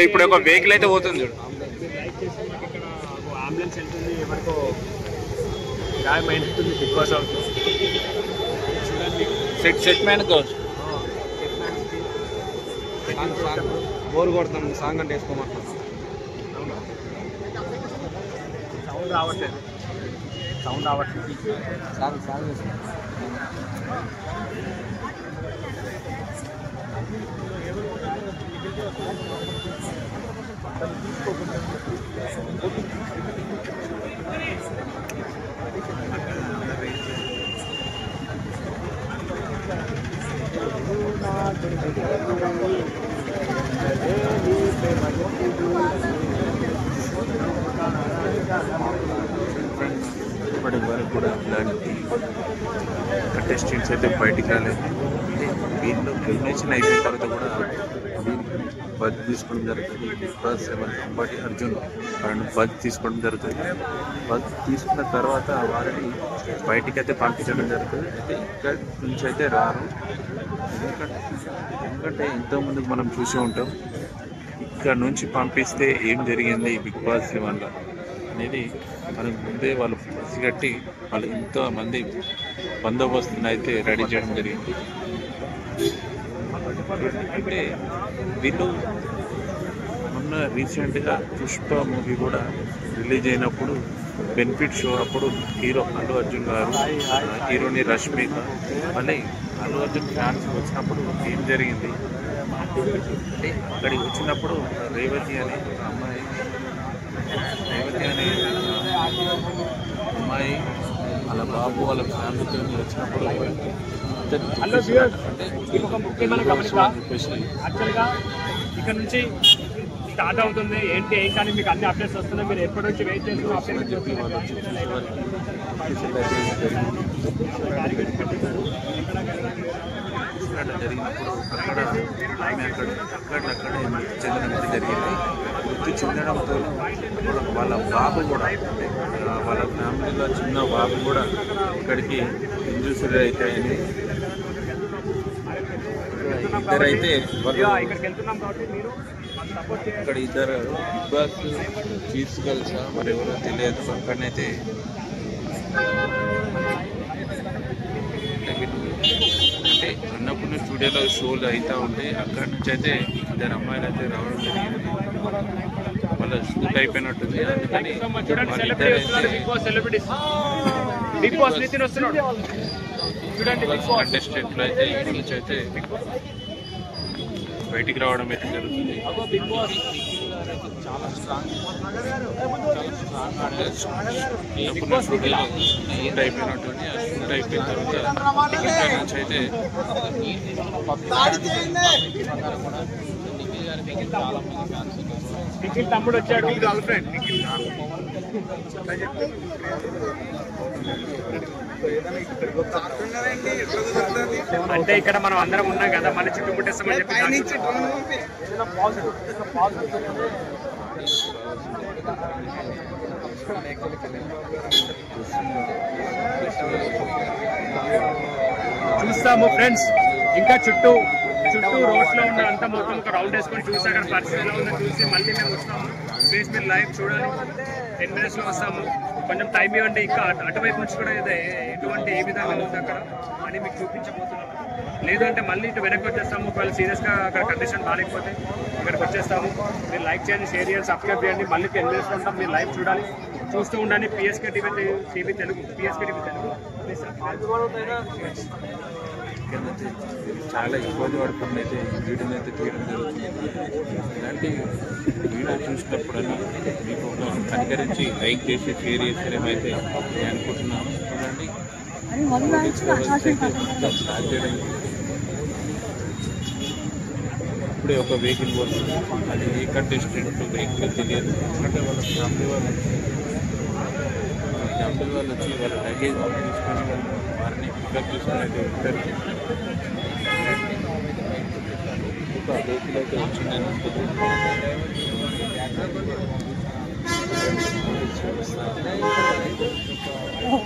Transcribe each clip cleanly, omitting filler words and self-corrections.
ఇప్పుడు ఒక వెహికల్ అయితే పోతుంది చూడు. అంబులెన్స్ వెళ్తుంది, ఎవరికో గాయమైంటుంది. Bigg Boss house set man కావచ్చు. బోర్ కొడతాం సాంగ్ అంటే వేసుకోమంటాం. సౌండ్ రావట్లేదు సాంగ్ వేసుకో. ఇప్పటి వరకు కూడా ఇలాంటి కంటెస్టెంట్స్ అయితే బయటికి రాలేదు. వీళ్ళు ఎలిమినేషన్ అయిపోయిన తర్వాత కూడా బజ్ తీసుకోవడం జరుగుతుంది. బిగ్ బాస్ 7 అంబటి అర్జున్ వాళ్ళని బజ్ తీసుకోవడం జరుగుతుంది. బజ్ తీసుకున్న తర్వాత వారిని బయటికి అయితే పంపించడం జరుగుతుంది. అయితే ఇక్కడ నుంచి అయితే రారు. ఎందుకంటే ఎంతోమందికి మనం చూసి ఉంటాం, ఇక్కడ నుంచి పంపిస్తే ఏం జరిగింది బిగ్ బాస్ 7లో అనేది మనకు ముందే వాళ్ళు పసిగట్టి వాళ్ళు ఎంతోమంది బందోబస్తుని అయితే రెడీ చేయడం జరిగింది. అంటే వీళ్ళు మొన్న రీసెంట్గా పుష్ప మూవీ కూడా రిలీజ్ అయినప్పుడు బెనిఫిట్ షో అప్పుడు హీరో అల్లు అర్జున్ గారు, హీరోని రష్మిక, మళ్ళీ అల్లు అర్జున్ ఫ్యాన్స్ వచ్చినప్పుడు ఏం జరిగింది అంటే అక్కడికి వచ్చినప్పుడు రేవతి అనే అమ్మాయి వాళ్ళ బాబు వాళ్ళ ఫ్యామిలీతో వచ్చినప్పుడు ఒక ముఖ్యమైన గమనిక. యాక్చువల్గా ఇక్కడ నుంచి స్టార్ట్ అవుతుంది ఏంటి ఏం కానీ మీకు అన్ని అప్డేట్స్ వస్తున్నాయి. మీరు ఎప్పటి నుంచి వెయిట్ చేస్తున్న అప్డేట్ జరిగినప్పుడు అక్కడ ఆమె అక్కడక్కడే మృతి చెందడం జరిగింది. మృతి చెందడంతో వాళ్ళ బాబు కూడా వాళ్ళ ఫ్యామిలీలో చిన్న బాబు కూడా ఇక్కడికి ఇంజూరీ అవుతాయని ఇద్దరైతే ఇక్కడ ఇద్దరు బిగ్ బాస్ తీసుకెళ్ళా మరి ఎవరో తెలియదు. అక్కడనైతే అంటే అన్నపూర్ణ స్టూడియోలో షోలు అవుతూ ఉంటే అక్కడి నుంచి అయితే ఇద్దరు అమ్మాయిలు అయితే రావడం జరిగింది. వాళ్ళ షూట్ అయిపోయినట్టుంది. అందుకని కంటెస్టెంట్లు అయితే ఇక్కడి నుంచి అయితే బయటికి రావడం అయితే జరుగుతుంది. చాలా స్ట్రాంగ్ స్టూడియోలో షూట్ అయిపోయినట్టుంది. ఆ షూట్ అయిపోయిన తర్వాత నుంచి అయితే నిఖిల్ తమ్ముడు వచ్చాడు. అంటే ఇక్కడ మనం అందరం ఉన్నాం కదా, మన చుట్టుముట్టేస్తామని చెప్పి చూస్తాము ఫ్రెండ్స్. ఇంకా చుట్టూ రోడ్స్ లో ఉన్న అంతా మొత్తం ఒక రౌండ్ వేసుకొని చూసి అక్కడ పరిస్థితిలో ఉందో చూసి మళ్ళీ మేము వస్తాము. ప్లీజ్ మీరు లైవ్ చూడాలి. 10 minutes లో వస్తాము. కొంచెం టైం ఇవ్వండి. ఇంకా అటువైపు నుంచి కూడా ఎటువంటి ఏ విధంగా ఉంది అక్కడ అని మీకు చూపించబోతున్నాము. లేదంటే మళ్ళీ ఇటు వెనక్కి వచ్చేస్తాము. ఒకవేళ సీరియస్గా అక్కడ కండిషన్ బాగాలేకపోతే ఇక్కడికి వచ్చేస్తాము. మీరు లైక్ చేయండి, షేర్ చేయండి, సబ్స్క్రైబ్ చేయండి. మళ్ళీ 10 minutes ఉంటాం. మీరు లైవ్ చూడాలి, చూస్తూ ఉండండి. PSK TV Telugu, PSK TV Telugu. చాలా ఇబ్బంది పడుతుంది అయితే వీడియోని అయితే తీయడం జరుగుతుంది. ఇలాంటి వీడియో చూసినప్పుడన్నా మీకు ఒక కనికరించి లైక్ చేసి షేర్ చేసేమైతే నేను అనుకుంటున్నాను. చూడండి స్టార్ట్ చేయడం ఇప్పుడే ఒక వెహికల్ పోతుంది. అది ఏ కంటెస్టెంట్ వెహికల్ తెలియదు. ఎందుకంటే వాళ్ళ ఫ్యామిలీ వాళ్ళు వచ్చి వాళ్ళ లగేజ్ తీసుకొని వారిని పికప్ చేసుకుని అయితే ఉంటారు. ఒక వెహికల్ అయితే వచ్చిందని ఉంటుంది.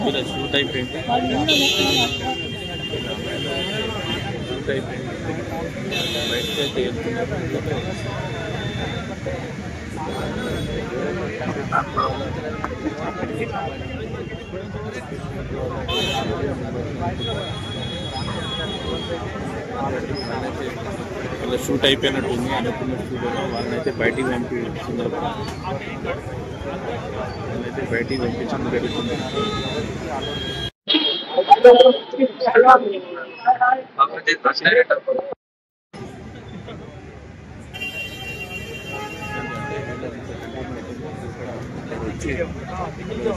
ఇలా షూట్ అయిపోయింది. బయటకు అయితే వెళ్తున్నారు. వాళ్ళ షూట్ అయిపోయినట్టు ఉంది, అనుకున్న షూట్ వాళ్ళనైతే బయటికి పంపిస్తున్నారు. వాళ్ళైతే బయటికి పంపించడం జరుగుతుంది.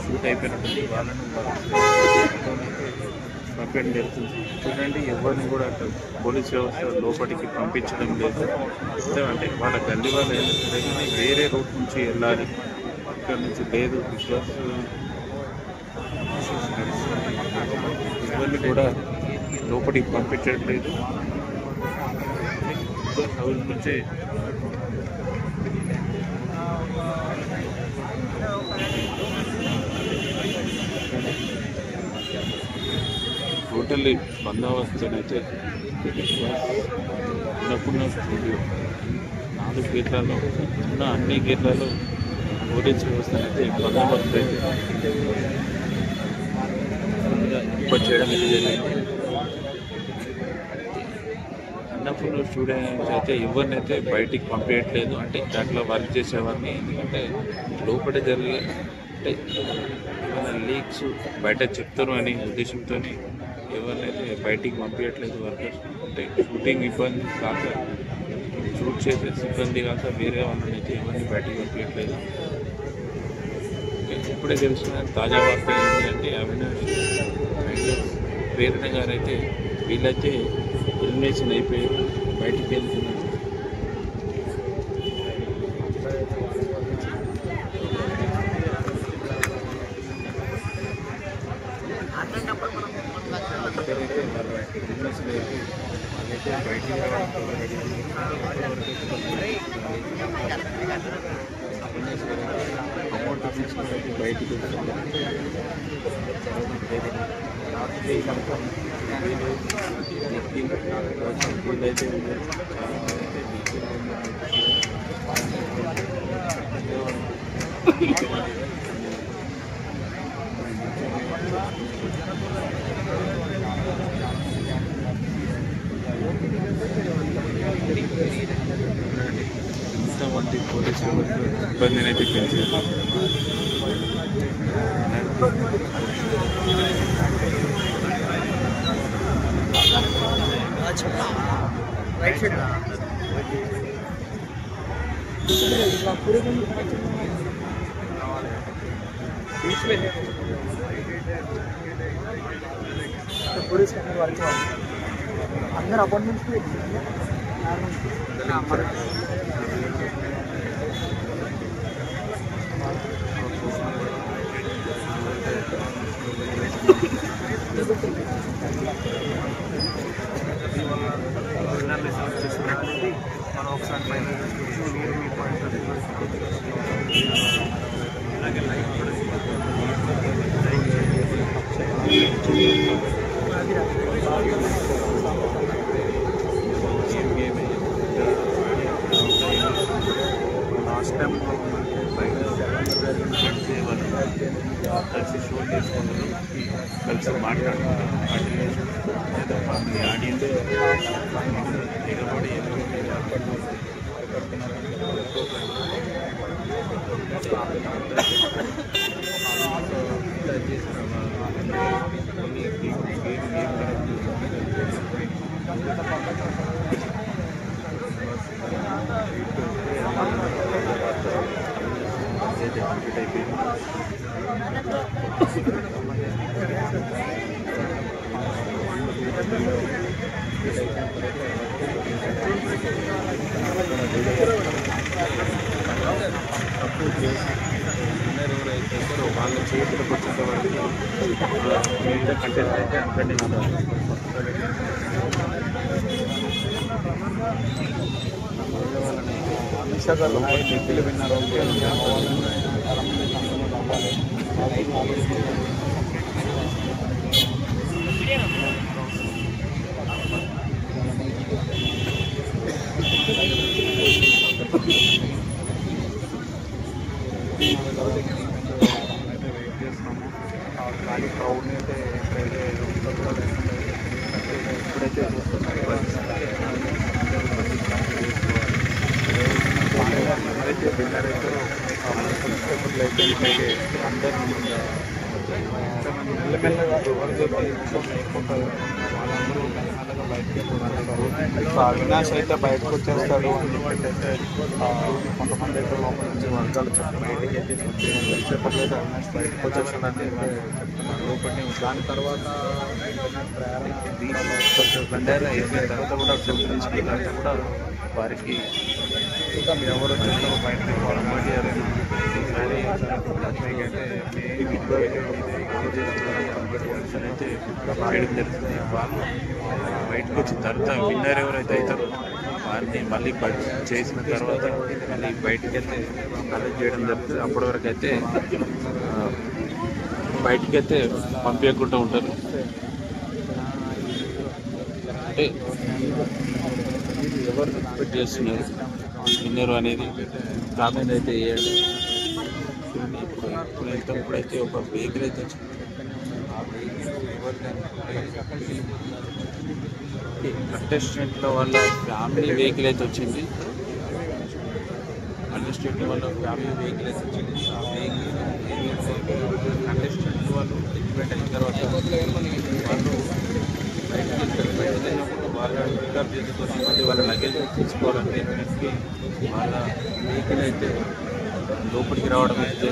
షూట్ అయిపోయినట్టుంది, వాళ్ళని పంపించడం జరుగుతుంది. చూడండి, ఎవరిని కూడా పోలీస్ వ్యవస్థ లోపలికి పంపించడం లేదు. అంటే వాళ్ళ గల్లీ వాళ్ళు అయినా సరే కానీ వేరే రూట్ నుంచి వెళ్ళాలి, ఇక్కడ నుంచి లేదు. బికాస్ ఎవరిని కూడా లోపలికి పంపించట్లేదు. హౌస్ నుంచి టోటల్లీ బందోబస్తునైతే ఉన్నప్పుడు స్టూడియో 4 గేట్లలో ఉన్న అన్ని గేట్లలో పోలీస్ వ్యవస్థనైతే బందోబస్తు అయితే ఏర్పాటు చేయడం అయితే జరిగింది. అన్నపూర్ణ స్టూడియో అయితే ఎవరినైతే బయటికి పంపించట్లేదు, అంటే దాంట్లో వర్క్ చేసేవారిని. ఎందుకంటే లోపల జరిగే అంటే ఏమైనా లీక్స్ బయట చెప్తారు అనే ఉద్దేశంతో ఎవరినైతే బయటికి పంపించట్లేదు. వర్కర్స్ అంటే షూటింగ్ ఇబ్బంది కాక, షూట్ చేసే సిబ్బంది కాక వేరే వాళ్ళని అయితే ఎవరిని బయటికి పంపించట్లేదు. ఇప్పుడే తెలిసిన తాజా వార్త ఏంటి అంటే అవినాష్ ప్రేరణ గారు అయితే వీళ్ళైతే ఎలిమినేషన్ అయిపోయి బయటికి వెళ్తున్నారు. ఇద్దరైతే వాళ్ళ ఎలిమినేషన్ అయిపోయి వాళ్ళైతే బయటికి అమౌంట్ తీసుకుని అయితే బయటికి వెళ్తున్నారు. వీళ్ళైతే ఇంతమంది పోలీసులు ఇబ్బందిని అయితే పెంచారు. अंदर अपॉइंटमेंट्स మనం ఒకసారి ఫైనల్ చేసుకోవచ్చు. మీరు మీ పాయింట్ అలాగే లైక్ కూడా లాస్ట్ టైం బయట కలిసి షో చేసుకున్నారు, కలిసి మాట్లాడుకున్నారు. మీ ఆడియన్స్ ఎగబడి కంప్లీట్ అయిపోయింది. వాళ్ళ చేతులకు వచ్చేసే వరకు మిగతా కంటెంట్ అయితే అక్కడనే ఉండాలి. వ్యక్తులు విన్నారు. వెయిట్ చేస్తున్నాము. ఖాళీ క్రౌడ్ని అయితే ఎప్పుడైతే ఎప్పుడైతే చూస్తున్నారో ఎవరైతే విన్నర్ అవుతారో అందరూ మెల్లమెల్లగా ఎవరికైతే ఇష్టం లేకుంటారో వాళ్ళందరూ మెల్లమెల్లగా బయటకి వెళ్తున్నారు. అవినాష్ అయితే బయటకు వచ్చేస్తాడు అని చెప్పేసి కొంతమంది అయితే లోపల నుంచి వర్గాలు బయటకి అయితే చెప్పేసి అవినాష్ బయటకు వచ్చేస్తాడని చెప్తున్నారు. దాని తర్వాత బండారా అయిపోయిన తర్వాత కూడా డబ్బు తీసుకెళ్ళాలంటే కూడా వారికి ఎవరు వచ్చేస్తారో బయటకు పోవడం అయితే చేయడం జరుగుతుంది. వాళ్ళు బయటకు వచ్చిన తర్వాత విన్నర్ ఎవరైతే అవుతారో వారిని మళ్ళీ చేసిన తర్వాత మళ్ళీ బయటకు అయితే కలెక్ట్ చేయడం జరుగుతుంది. అప్పటి వరకు అయితే బయటకైతే పంపించకుండా ఉంటారు. అంటే ఎవరు ఎక్స్పెక్ట్ చేస్తున్నారు విన్నర్ అనేది కామెంట్ అయితే వేయండి. ఇప్పుడు వెళ్తున్నప్పుడైతే ఒక వెహికల్ అయితే వచ్చింది. ఆ వెహికల్ కంటెస్టెంట్లో వాళ్ళ ఫ్యామిలీ వెహికల్ అయితే వచ్చింది. కంటెస్టెంట్ వాళ్ళ ఫ్యామిలీ వెహికల్ అయితే వచ్చింది. ఆ వెహికల్ కంటెస్టెంట్ వాళ్ళు ఎలిమినేట్ అయిన తర్వాత వాళ్ళు వాళ్ళ పికప్ చేసుకొని మళ్ళీ వాళ్ళ లగేజ్ తీసుకోవాలని చెప్పి వాళ్ళ వెహికల్ అయితే లోపలికి రావడం అయితే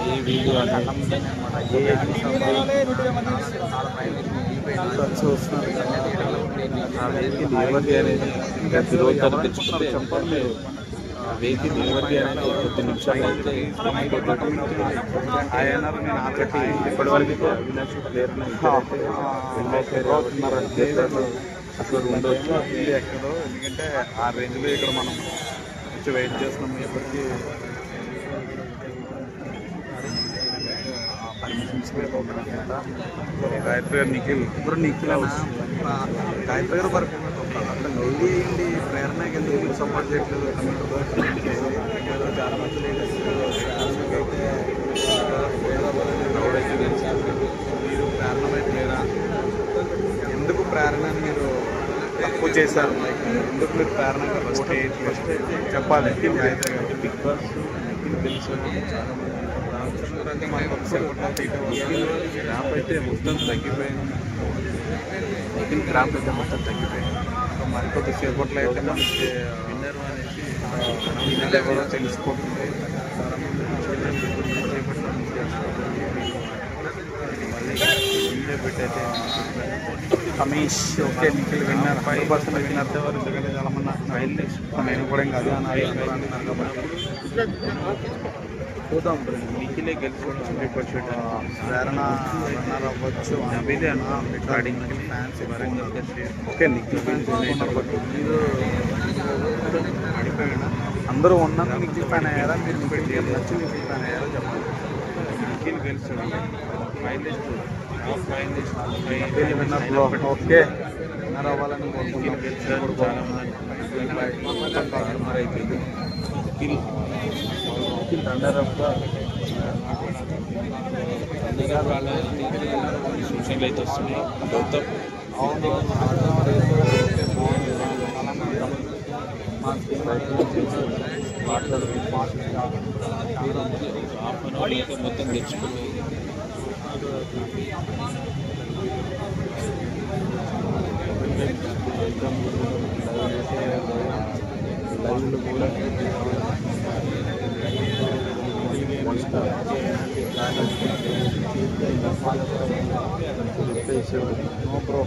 ఈ వీడియో చూస్తున్నారు. ఆ వెహికల్ ఎవరిది అనేది ఇంకా తిరుగుతారు తెచ్చుకుంటే చెప్పండి. ఆ వెహికల్ ఎవరిది అనేది కొద్ది నిమిషాలు అయితే ఇప్పటివరకు అసలు ఉండొచ్చు ఇది ఎక్కడో. ఎందుకంటే ఆ రేంజ్లో ఇక్కడ మనం వచ్చి వెయిట్ చేస్తున్నాము. ఎప్పటికీ పర్మిషన్స్ గాయత్రి గారు నిఖిల్ ఇప్పుడు నిఖిల్ గాయత్రి గారు వరకు అట్లా నోడి అయ్యింది. ప్రేరణకి ఎందుకు మీరు సపోర్ట్ చేయట్లేదు? చాలా మంది మీరు ప్రేరణ వైపు లేదా? ఎందుకు ప్రేరణని మీరు తక్కువ చేశారు? ఎందుకు మీరు ప్రేరణగా ఫస్ట్ చెప్పాలి. బిగ్ బాస్ తెలుసు క్రాప్ అయితే మొత్తం తగ్గిపోయింది. మిగిలిన క్రాప్ అయితే మొత్తం తగ్గిపోయింది. మరి కొద్దిసేపట్లో అయితే మనకి విన్నర్ అనేది ఎవరో తెలిసిపోతుంది. Ramesh okay Nikhil winner 5% winner ఎవరు? ఎందుకంటే చాలా మంది అంటున్నారు నేను కూడా ఇంకా అదే అంటున్నారు కాబట్టి చూద్దాం. నిఖిలే గెలుచుకోవడం 100%. ప్రేరణ రన్నర్ అవ్వచ్చు. నవీదే recording fans Warangal okay Nikhil fans మీరు అడిపోయాడు. అందరూ ఉన్నంత నిఖిల్ ఫ్యాన్ అయ్యారా? మీరు నిఖిల్ నచ్చి నిఖిల్ ఫ్యాన్ అయ్యారా చెప్పండి. నిఖిల్ గెలుస్తాడు. ఫైనలిస్ట్ విన్నర్లో ఓకే విన్నర్ అవ్వాలని నిఖిల్ గెలిచారు. చాలా మంది అయిపోయింది. నిఖిల్ రన్నర్ అప్గా వాళ్ళ సూచనలు అయితే వస్తున్నాయి. గౌతమ్ హాఫ్ అన్ అవర్ అయితే మొత్తం తెచ్చుకుని లైవ్లు కూడా నో బ్రో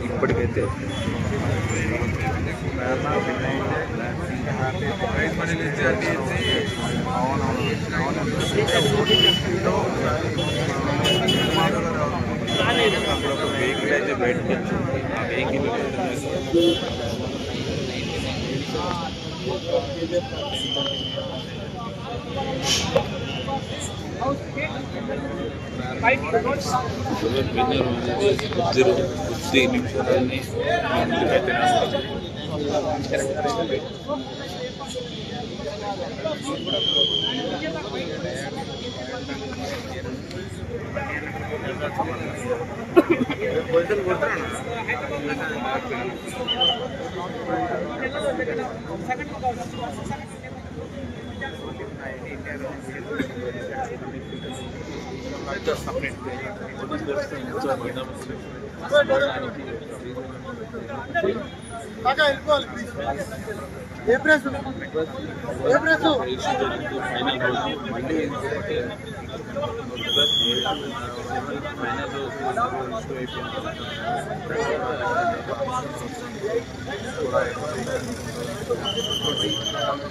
ఇప్పటికైతే అక్కడ ఒక వెహికల్ అయితే బయటకు వచ్చింది. ఆ వెహికల్ కొద్ది నిమిషాలని ముందుకైతే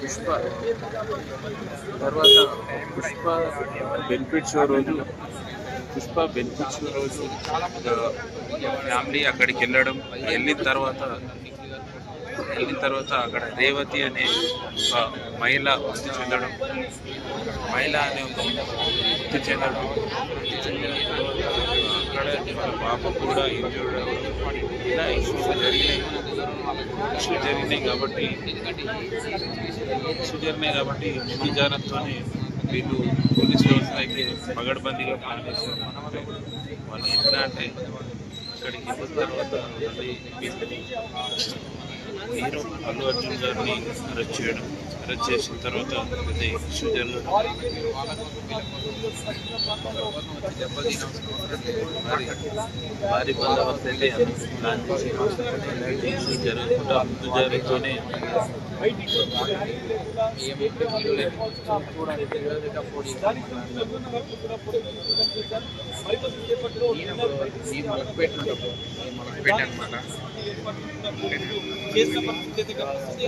పుష్ప తర్వాత పుష్ప బెనిఫిట్ షో రోజు ఫ్యామిలీ అక్కడికి వెళ్ళిన తర్వాత అక్కడ రేవతి అనే ఒక మహిళ మృతి చెందడం అక్కడ వాళ్ళ పాప కూడా ఇంజూర్డ్ అవ్వడం ఇలా ఇష్యూస్ జరిగినాయి కాబట్టి ముందు జాగ్రత్తతోనే వీళ్ళు పోలీస్ వ్యవస్థ అయితే పగడ్బందీగా ప్లాన్ చేశారు. వాళ్ళు ఎట్లా అంటే అక్కడికి వెళ్ళిన తర్వాత హీరో అల్లు అర్జున్ గారిని అరెస్ట్ చేసిన తర్వాత అదే ఇష్యూ జరగడం భారీ బందోబస్తు అయితే ప్లాన్ చేసి ఇష్యూ జరగకుండా ముందు జాగ్రత్తతోనే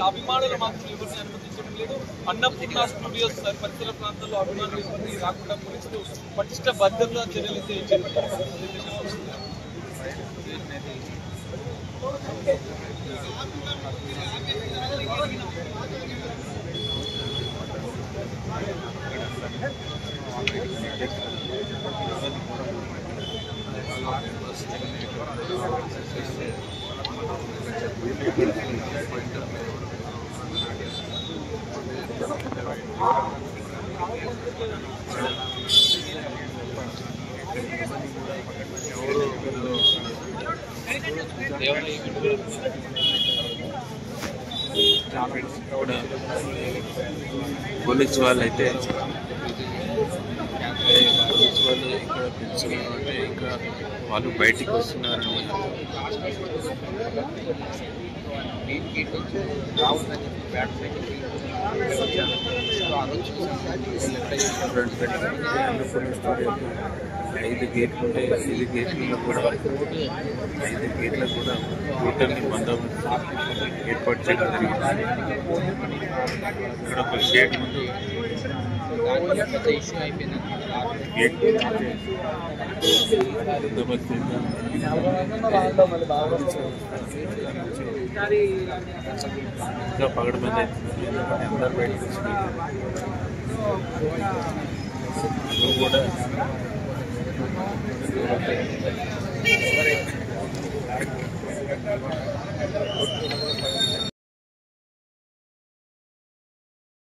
అభిమానులు మాత్రం ఎవరిని అనుమతించడం లేదు. అన్నపూర్ణ స్టూడియోస్ పరిసర ప్రాంతాల్లో అభిమానులు ఎవరిని రాకుండా పోలీసులు పటిష్ట భద్రతా చర్యలు చేపట్టారు. పోలీస్ వాళ్ళు అయితే ఇక్కడ పిలుచున్నారు అంటే ఇంకా వాళ్ళు బయటికి వస్తున్నారని ఐదు గేట్లు ఉంటాయి. 5 గేట్లలో కూడా టోటల్ని బందోబస్తు ఏర్పాటు చేయడం జరిగింది. ఇక్కడ ఒక గేట్ ముందు బందోబస్తు ఇంకా పగడబంది అవుతుంది. అందరు బయటకు వస్తున్నారు కూడా